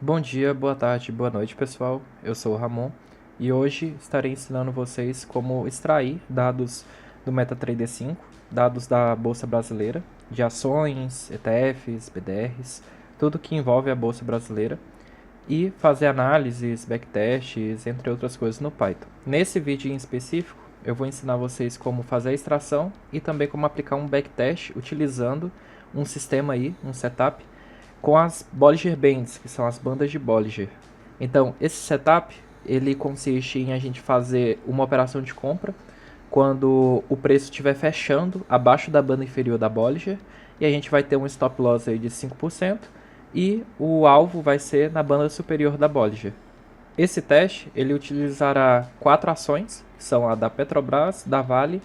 Bom dia, boa tarde, boa noite, pessoal. Eu sou o Ramon e hoje estarei ensinando vocês como extrair dados do MetaTrader 5, dados da Bolsa Brasileira, de ações, ETFs, BDRs, tudo que envolve a Bolsa Brasileira e fazer análises, backtests, entre outras coisas no Python. Nesse vídeo em específico, eu vou ensinar vocês como fazer a extração e também como aplicar um backtest utilizando um sistema aí, um setup com as Bollinger Bands, que são as bandas de Bollinger. Então, esse setup, ele consiste em a gente fazer uma operação de compra quando o preço estiver fechando abaixo da banda inferior da Bollinger, e a gente vai ter um stop loss aí de 5%, e o alvo vai ser na banda superior da Bollinger. Esse teste, ele utilizará 4 ações, que são a da Petrobras, da Vale,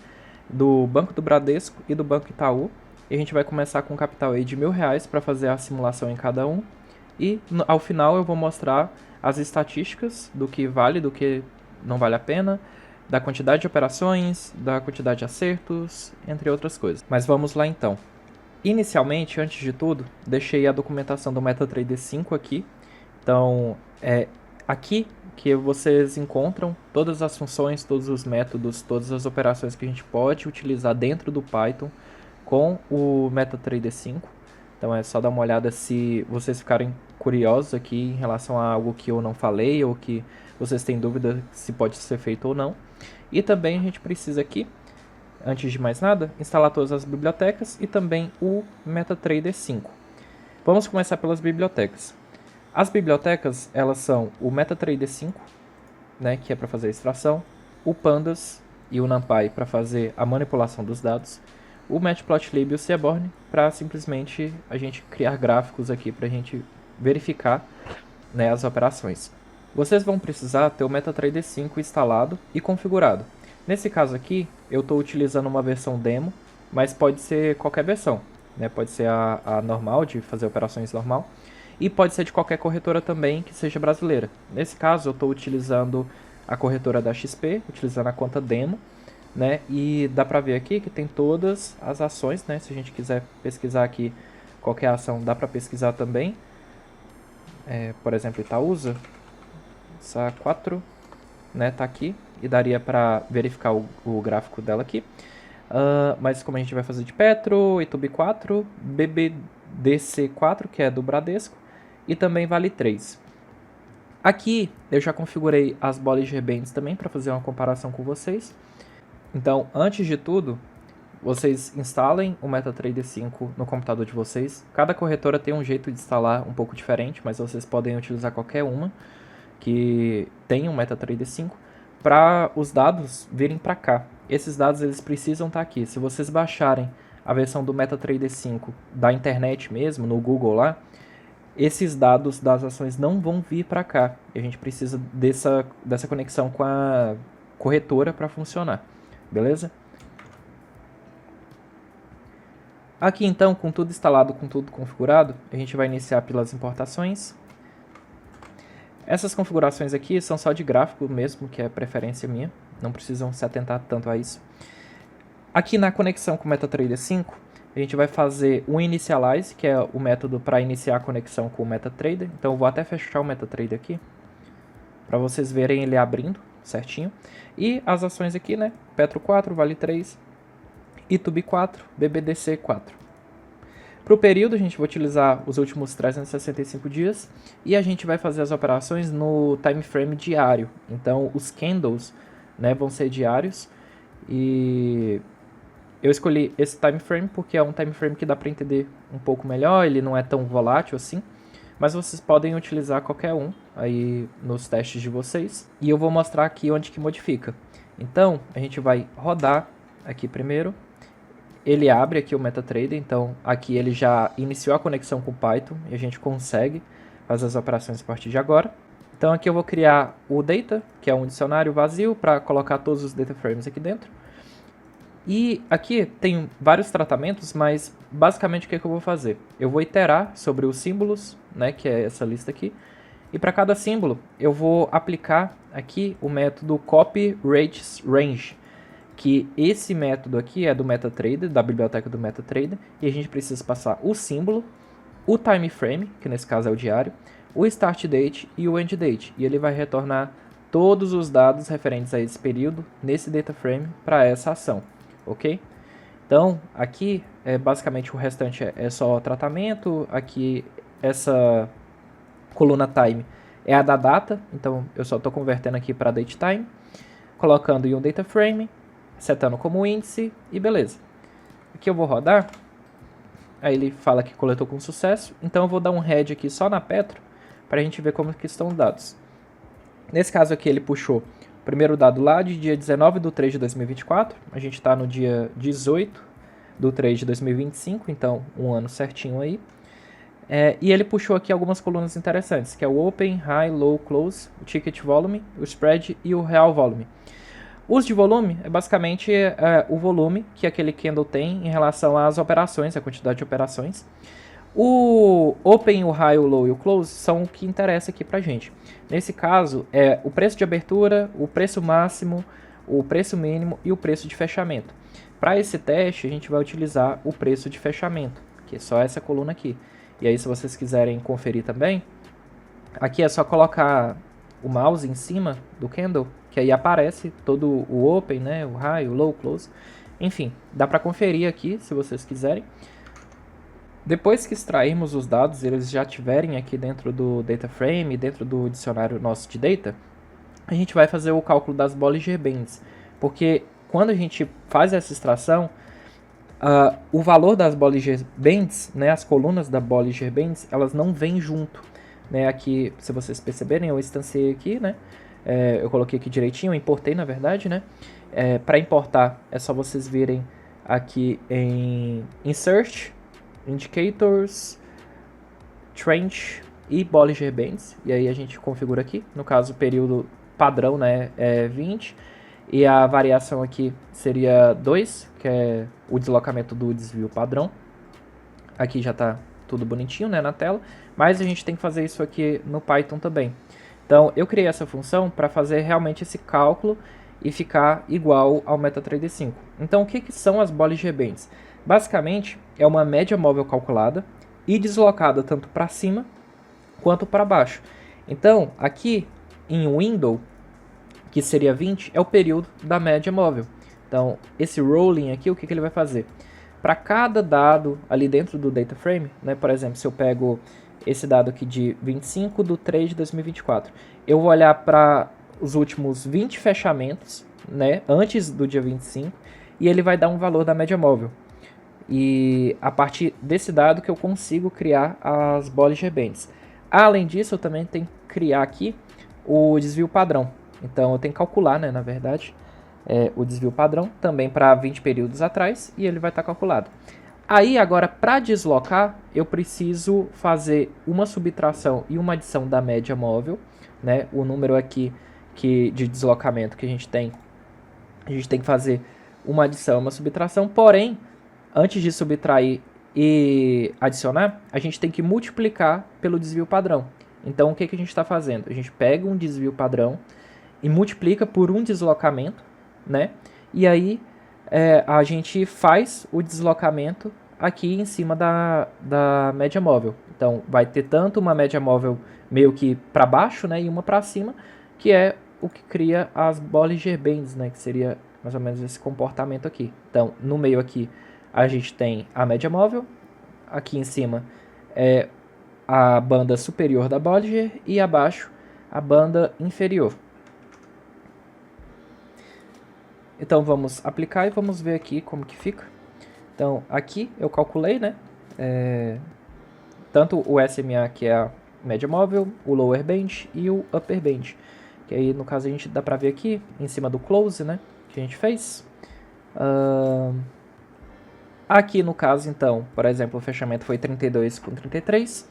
do Banco do Bradesco e do Banco Itaú. E a gente vai começar com um capital aí de R$ 1.000 para fazer a simulação em cada um. E ao final eu vou mostrar as estatísticas do que vale, do que não vale a pena, da quantidade de operações, da quantidade de acertos, entre outras coisas. Mas vamos lá então. Inicialmente, antes de tudo, deixei a documentação do MetaTrader 5 aqui. Então, aqui que vocês encontram todas as funções, todos os métodos, todas as operações que a gente pode utilizar dentro do Python com o MetaTrader 5. Então é só dar uma olhada se vocês ficarem curiosos aqui em relação a algo que eu não falei ou que vocês têm dúvida se pode ser feito ou não. E também a gente precisa aqui, antes de mais nada, instalar todas as bibliotecas e também o MetaTrader 5. Vamos começar pelas bibliotecas. As bibliotecas, elas são o MetaTrader 5, né, que é para fazer a extração, o Pandas e o NumPy para fazer a manipulação dos dados, o Matplotlib e o Seaborn para simplesmente a gente criar gráficos aqui para a gente verificar, né, as operações. Vocês vão precisar ter o MetaTrader 5 instalado e configurado. Nesse caso aqui, eu estou utilizando uma versão demo, mas pode ser qualquer versão, né? Pode ser a normal, de fazer operações normal, e pode ser de qualquer corretora também que seja brasileira. Nesse caso, eu estou utilizando a corretora da XP, utilizando a conta demo, né? E dá para ver aqui que tem todas as ações, né? Se a gente quiser pesquisar aqui qualquer ação, dá para pesquisar também. Por exemplo, Itaúsa, SA4, né? Tá aqui e daria para verificar o gráfico dela aqui. Mas como a gente vai fazer de Petro, Itubi4, BBDC4, que é do Bradesco, e também Vale 3. Aqui eu já configurei as Bollinger Bands também para fazer uma comparação com vocês. Então, antes de tudo, vocês instalem o MetaTrader 5 no computador de vocês. Cada corretora tem um jeito de instalar um pouco diferente, mas vocês podem utilizar qualquer uma que tenha um MetaTrader 5 para os dados virem para cá. Esses dados eles precisam estar aqui. Se vocês baixarem a versão do MetaTrader 5 da internet mesmo, no Google lá, esses dados das ações não vão vir para cá. E a gente precisa dessa conexão com a corretora para funcionar. Beleza? Aqui então, com tudo instalado, com tudo configurado, a gente vai iniciar pelas importações. Essas configurações aqui são só de gráfico mesmo, que é preferência minha. Não precisam se atentar tanto a isso. Aqui na conexão com o MetaTrader 5, a gente vai fazer o Initialize, que é o método para iniciar a conexão com o MetaTrader. Então eu vou até fechar o MetaTrader aqui, para vocês verem ele abrindo certinho. E as ações aqui, né? Petro 4, Vale 3, Itubi 4, BBDC 4. Para o período, a gente vai utilizar os últimos 365 dias e a gente vai fazer as operações no time frame diário. Então, os candles, né, vão ser diários e eu escolhi esse time frame porque é um time frame que dá para entender um pouco melhor, ele não é tão volátil assim, mas vocês podem utilizar qualquer um aí nos testes de vocês e eu vou mostrar aqui onde que modifica. Então, a gente vai rodar aqui primeiro. Ele abre aqui o MetaTrader, então aqui ele já iniciou a conexão com o Python e a gente consegue fazer as operações a partir de agora. Então aqui eu vou criar o Data, que é um dicionário vazio, para colocar todos os data frames aqui dentro. E aqui tem vários tratamentos, mas basicamente o que eu vou fazer? Eu vou iterar sobre os símbolos, né, que é essa lista aqui, e para cada símbolo eu vou aplicar aqui o método copyRateRange, que esse método aqui é do MetaTrader, da biblioteca do MetaTrader, e a gente precisa passar o símbolo, o time frame, que nesse caso é o diário, o start date e o end date. E ele vai retornar todos os dados referentes a esse período nesse data frame para essa ação, ok? Então, aqui, basicamente o restante é só tratamento. Aqui, essa coluna time é a da data, então eu só estou convertendo aqui para datetime, colocando em um data frame, setando como índice e beleza. Aqui eu vou rodar, aí ele fala que coletou com sucesso, então eu vou dar um head aqui só na Petro para a gente ver como que estão os dados. Nesse caso aqui ele puxou o primeiro dado lá de dia 19 de 3 de 2024, a gente está no dia 18 de 3 de 2025, então um ano certinho aí. E ele puxou aqui algumas colunas interessantes, que é o Open, High, Low, Close, o Ticket Volume, o Spread e o Real Volume. Os de volume é basicamente o volume que aquele candle tem em relação às operações, a quantidade de operações. O Open, o High, o Low e o Close são o que interessa aqui pra gente. Nesse caso, é o preço de abertura, o preço máximo, o preço mínimo e o preço de fechamento. Para esse teste, a gente vai utilizar o preço de fechamento, que é só essa coluna aqui. E aí, se vocês quiserem conferir também, aqui é só colocar o mouse em cima do candle, que aí aparece todo o Open, né, o High, o Low, Close. Enfim, dá para conferir aqui, se vocês quiserem. Depois que extrairmos os dados, eles já estiverem aqui dentro do data frame, dentro do dicionário nosso de data, a gente vai fazer o cálculo das Bollinger Bands, porque quando a gente faz essa extração, o valor das Bollinger Bands, né, as colunas da Bollinger Bands, elas não vêm junto, né? Aqui, se vocês perceberem, eu instanciei aqui, né? Eu coloquei aqui direitinho, eu importei na verdade, né? Para importar é só vocês virem aqui em Insert, Indicators, Trend e Bollinger Bands, e aí a gente configura aqui, no caso o período padrão, né, é 20, e a variação aqui seria 2, que é o deslocamento do desvio padrão. Aqui já está tudo bonitinho, né, na tela, mas a gente tem que fazer isso aqui no Python também. Então eu criei essa função para fazer realmente esse cálculo e ficar igual ao MetaTrader 5. Então o que são as Bollinger Bands? Basicamente, é uma média móvel calculada e deslocada tanto para cima quanto para baixo. Então, aqui em Window, que seria 20, é o período da média móvel. Então, esse rolling aqui, o que ele vai fazer? Para cada dado ali dentro do data frame, né, por exemplo, se eu pego esse dado aqui de 25 de 3 de 2024, eu vou olhar para os últimos 20 fechamentos, né, antes do dia 25, e ele vai dar um valor da média móvel. E a partir desse dado que eu consigo criar as Bollinger Bands. Além disso, eu também tenho que criar aqui o desvio padrão. Então eu tenho que calcular, né, na verdade, o desvio padrão também para 20 períodos atrás, e ele vai estar calculado. Aí agora, para deslocar, eu preciso fazer uma subtração e uma adição da média móvel, né? O número aqui de deslocamento que a gente tem que fazer uma adição e uma subtração, porém, antes de subtrair e adicionar, a gente tem que multiplicar pelo desvio padrão. Então, o que a gente está fazendo? A gente pega um desvio padrão e multiplica por um deslocamento, né? E aí, a gente faz o deslocamento aqui em cima da média móvel. Então, vai ter tanto uma média móvel meio que para baixo, né? E uma para cima, que é o que cria as Bollinger Bands, né? Que seria mais ou menos esse comportamento aqui. Então, no meio aqui, a gente tem a média móvel, aqui em cima é a banda superior da Bollinger e abaixo a banda inferior. Então vamos aplicar e vamos ver aqui como que fica. Então aqui eu calculei, né, tanto o SMA, que é a média móvel, o lower band e o upper band. Que aí no caso a gente dá pra ver aqui em cima do close, né, que a gente fez. Aqui no caso, então, por exemplo, o fechamento foi 32,33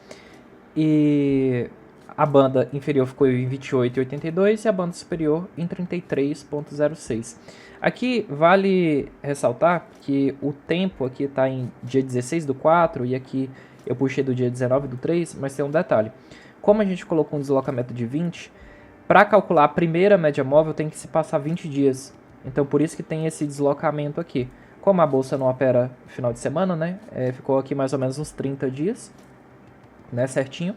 e a banda inferior ficou em 28,82 e a banda superior em 33,06. Aqui vale ressaltar que o tempo aqui está em dia 16 do 4 e aqui eu puxei do dia 19 do 3, mas tem um detalhe. Como a gente colocou um deslocamento de 20, para calcular a primeira média móvel tem que se passar 20 dias. Então por isso que tem esse deslocamento aqui. Como a bolsa não opera no final de semana, né? Ficou aqui mais ou menos uns 30 dias, né? Certinho.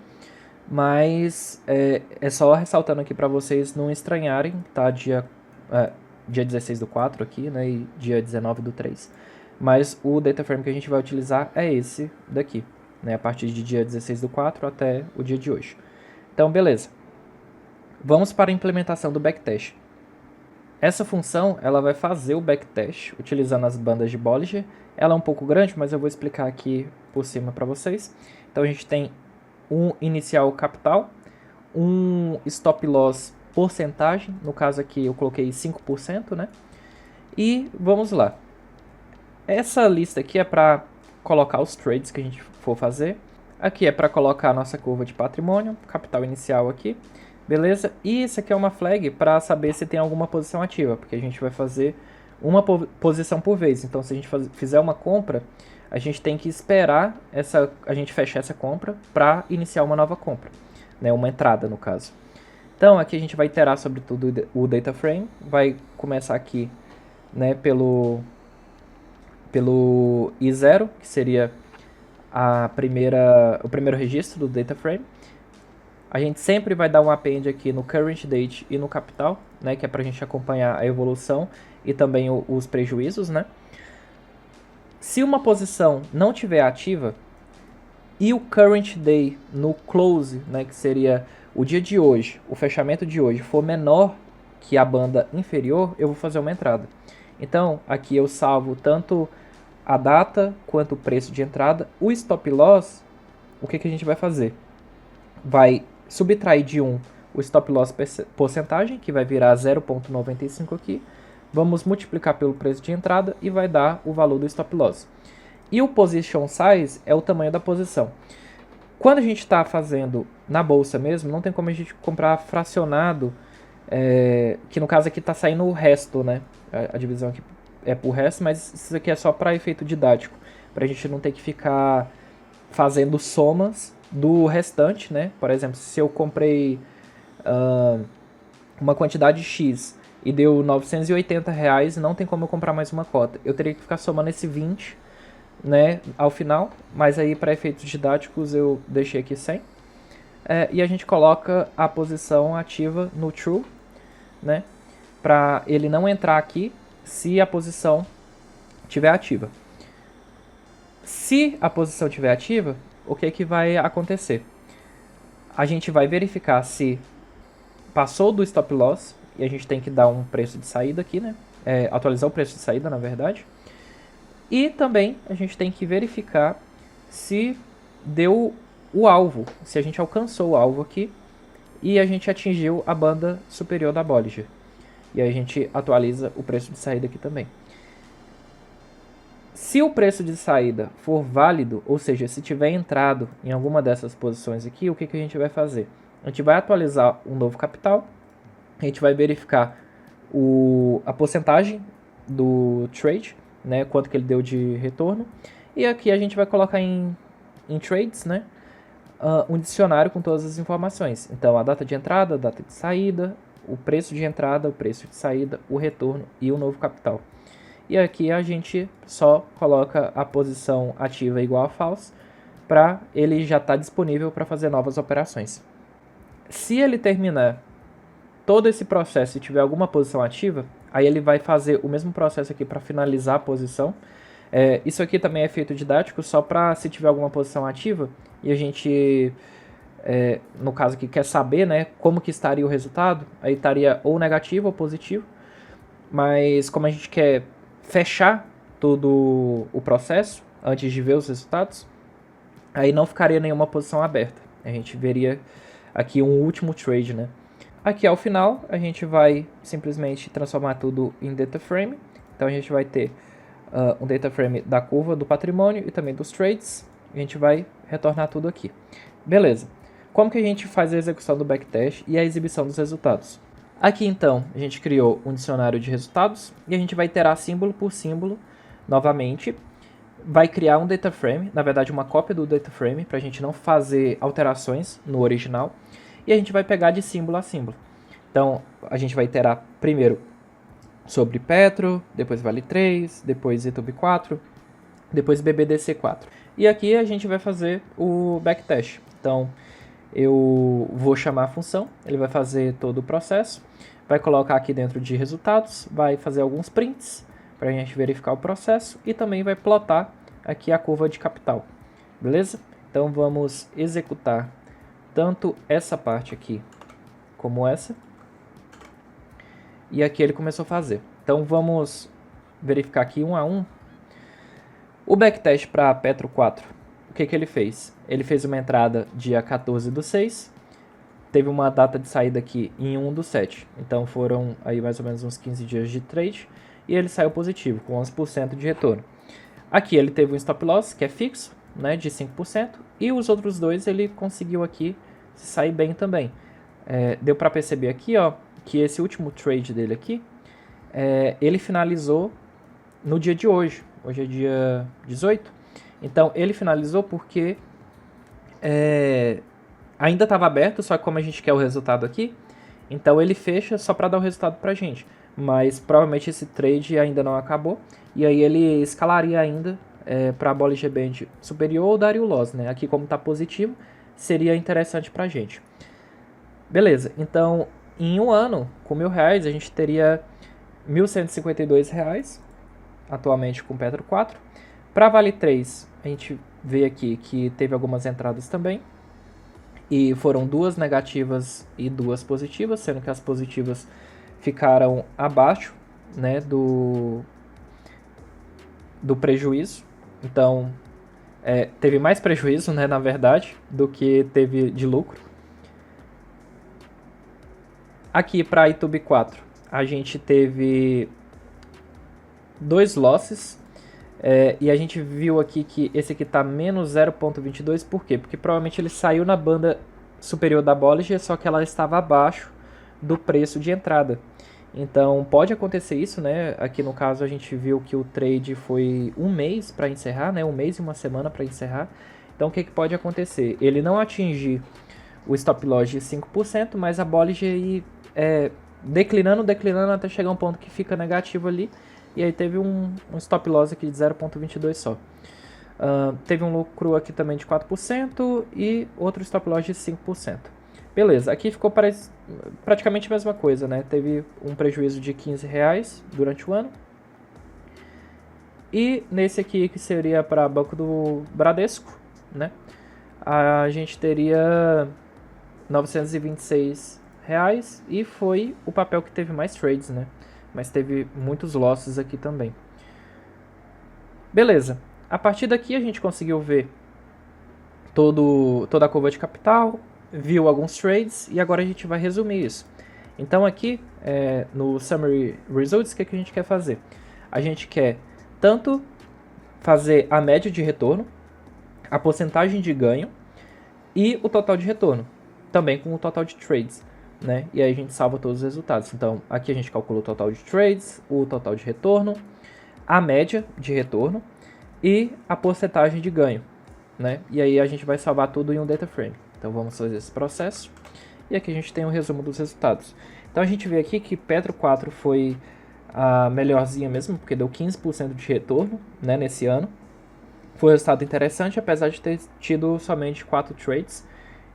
Mas é só ressaltando aqui para vocês não estranharem, tá? Dia 16 do 4 aqui, né? E dia 19 do 3. Mas o data frame que a gente vai utilizar é esse daqui, né? A partir de dia 16 do 4 até o dia de hoje. Então, beleza. Vamos para a implementação do backtest. Essa função ela vai fazer o backtest utilizando as bandas de Bollinger. Ela é um pouco grande, mas eu vou explicar aqui por cima para vocês. Então a gente tem um inicial capital, um stop loss porcentagem, no caso aqui eu coloquei 5%, né? E vamos lá. Essa lista aqui é para colocar os trades que a gente for fazer. Aqui é para colocar a nossa curva de patrimônio, capital inicial aqui. Beleza? E isso aqui é uma flag para saber se tem alguma posição ativa, porque a gente vai fazer uma posição por vez. Então, se a gente fizer uma compra, a gente tem que esperar a gente fechar essa compra para iniciar uma nova compra, né? Uma entrada, no caso. Então, aqui a gente vai iterar sobre tudo o data frame. Vai começar aqui, né, pelo I0, que seria o primeiro registro do data frame. A gente sempre vai dar um append aqui no current date e no capital, né, que é para a gente acompanhar a evolução e também os prejuízos, né. Se uma posição não tiver ativa e o current day no close, né, que seria o dia de hoje, o fechamento de hoje, for menor que a banda inferior, eu vou fazer uma entrada. Então, aqui eu salvo tanto a data quanto o preço de entrada. O stop loss, o que a gente vai fazer? Vai subtrair de 1 o stop loss porcentagem, que vai virar 0,95 aqui. Vamos multiplicar pelo preço de entrada e vai dar o valor do stop loss. E o position size é o tamanho da posição. Quando a gente está fazendo na bolsa mesmo, não tem como a gente comprar fracionado, que no caso aqui está saindo o resto, né? A divisão aqui é por resto, mas isso aqui é só para efeito didático, para a gente não ter que ficar fazendo somas do restante, né? Por exemplo, se eu comprei uma quantidade X e deu R$980, não tem como eu comprar mais uma cota. Eu teria que ficar somando esse 20, né, ao final, mas aí para efeitos didáticos eu deixei aqui 100. E a gente coloca a posição ativa no true, né, para ele não entrar aqui se a posição estiver ativa. Se a posição estiver ativa, o que vai acontecer? A gente vai verificar se passou do stop loss, e a gente tem que dar um preço de saída aqui, né? Atualizar o preço de saída, na verdade. E também a gente tem que verificar se deu o alvo, se a gente alcançou o alvo aqui e a gente atingiu a banda superior da Bollinger. E aí a gente atualiza o preço de saída aqui também. Se o preço de saída for válido, ou seja, se tiver entrado em alguma dessas posições aqui, o que a gente vai fazer? A gente vai atualizar um novo capital, a gente vai verificar a porcentagem do trade, né, quanto que ele deu de retorno, e aqui a gente vai colocar em trades, né, um dicionário com todas as informações. Então, a data de entrada, a data de saída, o preço de entrada, o preço de saída, o retorno e o novo capital. E aqui a gente só coloca a posição ativa igual a false, para ele já estar disponível para fazer novas operações. Se ele terminar todo esse processo e tiver alguma posição ativa, aí ele vai fazer o mesmo processo aqui para finalizar a posição. Isso aqui também é efeito didático, só para se tiver alguma posição ativa e a gente, no caso aqui, quer saber, né, como que estaria o resultado, aí estaria ou negativo ou positivo, mas como a gente quer fechar todo o processo antes de ver os resultados, aí não ficaria nenhuma posição aberta. A gente veria aqui um último trade, né? Aqui ao final a gente vai simplesmente transformar tudo em data frame. Então a gente vai ter um data frame da curva do patrimônio e também dos trades. A gente vai retornar tudo aqui. Beleza. Como que a gente faz a execução do backtest e a exibição dos resultados? Aqui então a gente criou um dicionário de resultados e a gente vai iterar símbolo por símbolo novamente. Vai criar um data frame, na verdade uma cópia do data frame, para a gente não fazer alterações no original. E a gente vai pegar de símbolo a símbolo. Então, a gente vai iterar primeiro sobre Petro, depois Vale 3, depois Itobi 4, depois BBDC 4. E aqui a gente vai fazer o backtest. Então, eu vou chamar a função, ele vai fazer todo o processo, vai colocar aqui dentro de resultados, vai fazer alguns prints para a gente verificar o processo e também vai plotar aqui a curva de capital, beleza? Então vamos executar tanto essa parte aqui como essa. E aqui ele começou a fazer. Então vamos verificar aqui um a um. O backtest para Petro 4, o que ele fez? Ele fez uma entrada dia 14/6, teve uma data de saída aqui em 1/7. Então foram aí mais ou menos uns 15 dias de trade e ele saiu positivo, com 11% de retorno. Aqui ele teve um stop loss, que é fixo, né, de 5%, e os outros dois ele conseguiu aqui se sair bem também. Deu para perceber aqui, ó, que esse último trade dele aqui, ele finalizou no dia de hoje. Hoje é dia 18. Então, ele finalizou porque ainda estava aberto, só que como a gente quer o resultado aqui, então ele fecha só para dar o resultado para a gente. Mas provavelmente esse trade ainda não acabou. E aí ele escalaria ainda para a Bollinger Band superior ou daria o loss, né? Aqui como está positivo, seria interessante para a gente. Beleza, então em um ano, com R$1.000, a gente teria R$1.152 atualmente com Petro 4. Para Vale 3, a gente vê aqui que teve algumas entradas também. E foram 2 negativas e 2 positivas, sendo que as positivas ficaram abaixo, né, do prejuízo. Então, teve mais prejuízo, né, na verdade, do que teve de lucro. Aqui para a YouTube 4, a gente teve 2 losses. E a gente viu aqui que esse aqui está menos 0,22, por quê? Porque provavelmente ele saiu na banda superior da Bollinger, só que ela estava abaixo do preço de entrada. Então pode acontecer isso, né? Aqui no caso a gente viu que o trade foi um mês para encerrar, né? Um mês e uma semana para encerrar. Então o que pode acontecer? Ele não atingir o stop loss de 5%, mas a Bollinger ir declinando até chegar a um ponto que fica negativo ali. E aí teve um stop loss aqui de 0,22 só. Teve um lucro aqui também de 4% e outro stop loss de 5%. Beleza, aqui ficou praticamente a mesma coisa, né? Teve um prejuízo de R$15 durante o ano. E nesse aqui, que seria para Banco do Bradesco, né? A gente teria R$926 e foi o papel que teve mais trades, né? Mas teve muitos losses aqui também. Beleza. A partir daqui a gente conseguiu ver toda a curva de capital, viu alguns trades e agora a gente vai resumir isso. Então aqui no Summary Results, o que a gente quer fazer? A gente quer tanto fazer a média de retorno, a porcentagem de ganho e o total de retorno, também com o total de trades. Né? E aí a gente salva todos os resultados. Então aqui a gente calcula o total de trades, o total de retorno, a média de retorno e a porcentagem de ganho, né? E aí a gente vai salvar tudo em um data frame. Então vamos fazer esse processo. E aqui a gente tem um resumo dos resultados. Então a gente vê aqui que Petro 4 foi a melhorzinha mesmo, porque deu 15% de retorno, né, nesse ano. Foi um resultado interessante, apesar de ter tido somente 4 trades.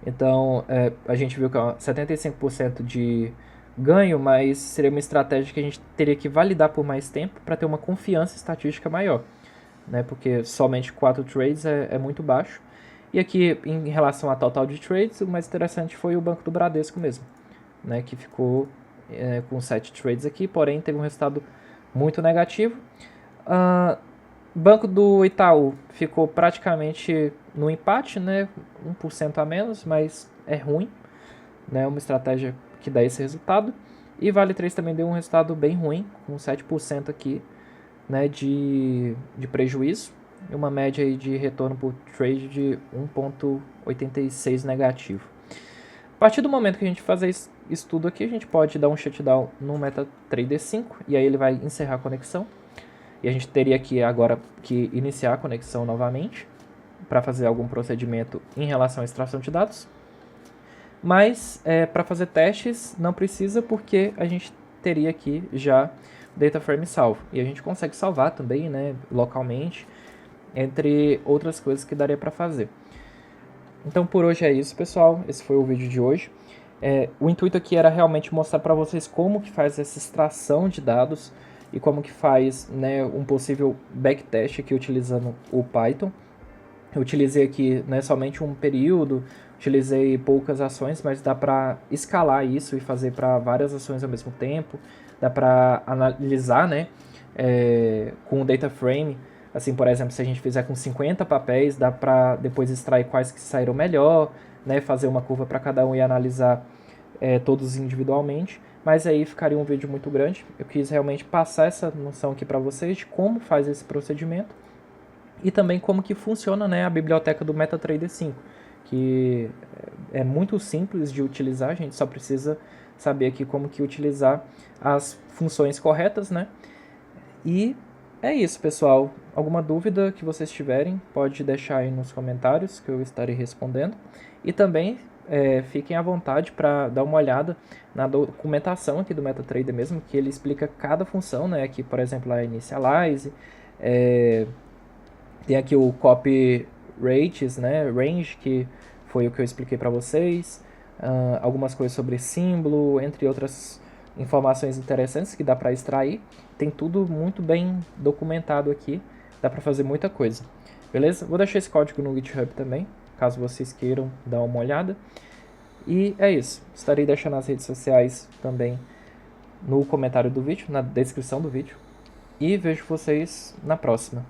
Então, a gente viu que é 75% de ganho, mas seria uma estratégia que a gente teria que validar por mais tempo para ter uma confiança estatística maior, né? Porque somente 4 trades é muito baixo. E aqui, em relação a total de trades, o mais interessante foi o Banco do Bradesco mesmo, né? Que ficou com 7 trades aqui, porém teve um resultado muito negativo. Banco do Itaú ficou praticamente no empate, né? 1% a menos, mas é ruim, né? Uma estratégia que dá esse resultado. E Vale 3 também deu um resultado bem ruim, com 7% aqui, né, de prejuízo. E uma média aí de retorno por trade de 1,86 negativo. A partir do momento que a gente fazer isso tudo aqui, a gente pode dar um shutdown no MetaTrader 5 e aí ele vai encerrar a conexão. E a gente teria aqui agora que iniciar a conexão novamente para fazer algum procedimento em relação à extração de dados. Mas para fazer testes não precisa, porque a gente teria aqui já o data frame salvo. E a gente consegue salvar também, né, localmente, entre outras coisas que daria para fazer. Então por hoje é isso, pessoal. Esse foi o vídeo de hoje. O intuito aqui era realmente mostrar para vocês como que faz essa extração de dados e como que faz, né, um possível backtest aqui utilizando o Python. Eu utilizei aqui, né, somente um período, utilizei poucas ações, mas dá para escalar isso e fazer para várias ações ao mesmo tempo. Dá para analisar, né, com o data frame. Assim, por exemplo, se a gente fizer com 50 papéis, dá para depois extrair quais que saíram melhor, né, fazer uma curva para cada um e analisar todos individualmente. Mas aí ficaria um vídeo muito grande. Eu quis realmente passar essa noção aqui para vocês de como faz esse procedimento e também como que funciona, né, a biblioteca do MetaTrader 5, que é muito simples de utilizar, a gente só precisa saber aqui como que utilizar as funções corretas, né? E é isso, pessoal. Alguma dúvida que vocês tiverem, pode deixar aí nos comentários que eu estarei respondendo. E também fiquem à vontade para dar uma olhada na documentação aqui do MetaTrader mesmo, que ele explica cada função, né? Aqui, por exemplo, a Initialize, tem aqui o Copy Rates, né? Range, que foi o que eu expliquei para vocês. Algumas coisas sobre símbolo, entre outras informações interessantes que dá para extrair. Tem tudo muito bem documentado aqui, dá para fazer muita coisa. Beleza? Vou deixar esse código no GitHub também, caso vocês queiram dar uma olhada. E é isso. Estarei deixando as redes sociais também no comentário do vídeo, na descrição do vídeo. E vejo vocês na próxima.